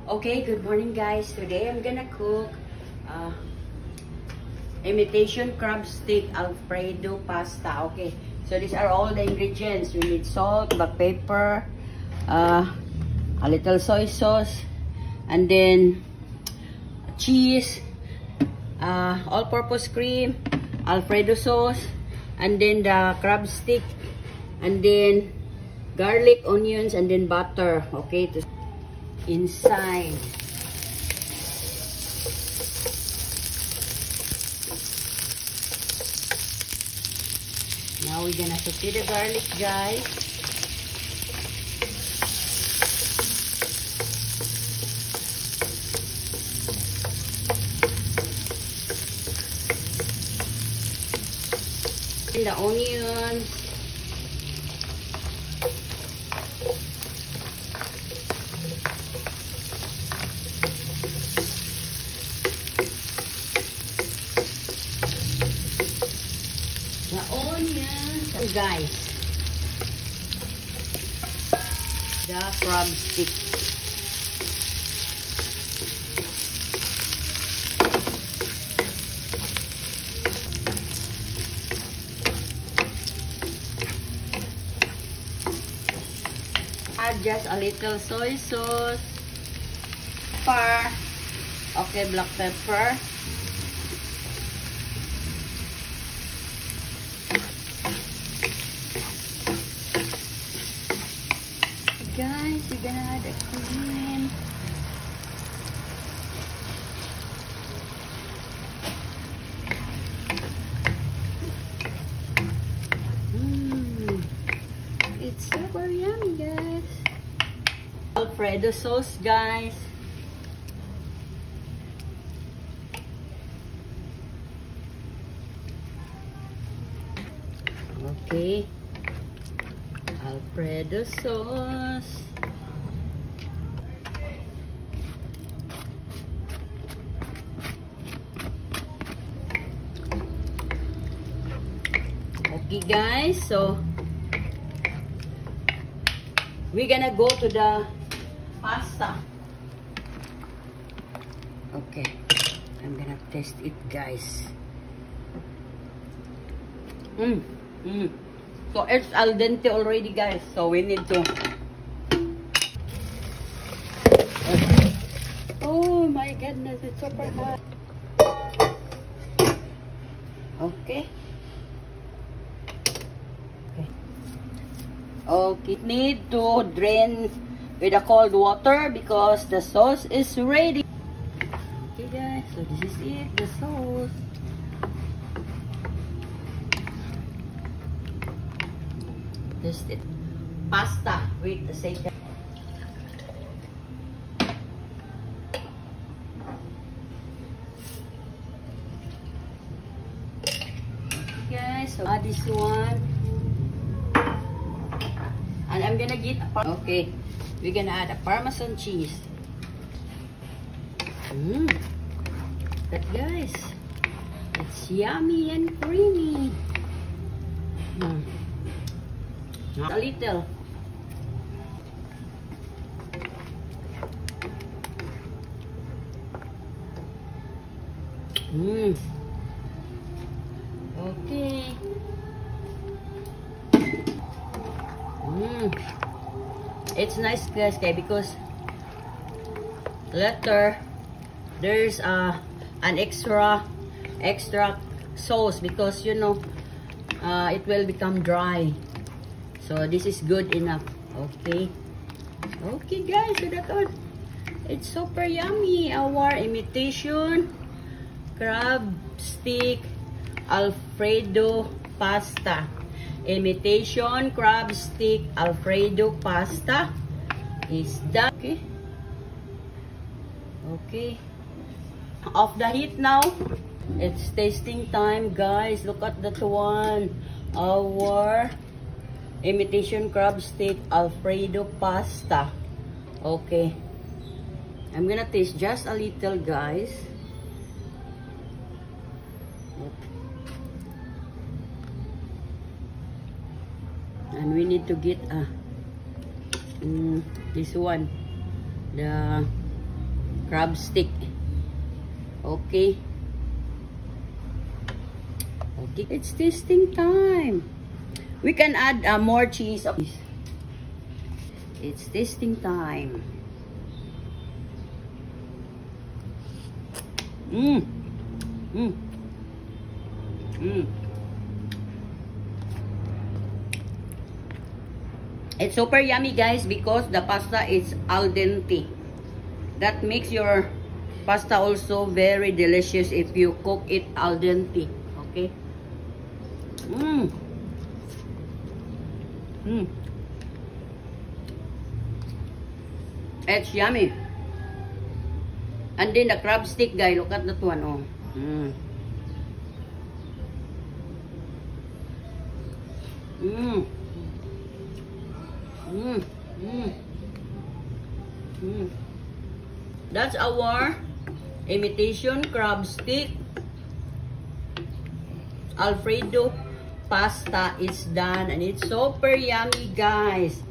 Okay, good morning guys. Today I'm gonna cook imitation crab stick Alfredo pasta. Okay, so these are all the ingredients. We need salt, black pepper, a little soy sauce, and then cheese, all-purpose cream, Alfredo sauce, and then the crab stick, and then garlic, onions, and then butter. Okay, inside. Now we're gonna saute the garlic, guys. And the onions. The onions, guys. The crab stick. Add just a little soy sauce, pepper, okay, black pepper, guys, we're gonna add a cream. It's super yummy, guys. Alfredo sauce, guys. Okay. Alfredo sauce. Okay, guys, so we're gonna go to the pasta. Okay, I'm gonna test it, guys. So it's al dente already, guys. So we need to. Oh my goodness, it's super hot. Okay. Okay, need to drain with the cold water because the sauce is ready. Okay, guys. So this is it, the sauce. This is pasta with the second. Okay, guys, so add this one, and I'm gonna get okay. We're gonna add a Parmesan cheese. That, guys, it's yummy and creamy. A little. Okay. It's nice, guys, okay, because later there's an extra sauce because you know it will become dry. So this is good enough. Okay. Okay, guys, so that one, it's super yummy. Our imitation crab stick Alfredo pasta. Imitation crab stick Alfredo pasta is done. Okay. Okay. Off the heat now. It's tasting time, guys. Look at that one. Our imitation crab stick Alfredo pasta. Okay. I'm gonna taste just a little, guys. And we need to get this one, the crab stick. Okay. Okay, it's tasting time. We can add more cheese. It's tasting time. Mmm. Mmm. Mmm. It's super yummy, guys, because the pasta is al dente. That makes your pasta also very delicious if you cook it al dente. Okay? Mmm. Mmm. It's yummy. And then the crab stick, guys. Look at that one. Oh. Mmm. Mmm. Mmm. Mmm. Mmm. That's our imitation crab stick Alfredo pasta is done, and it's super yummy, guys.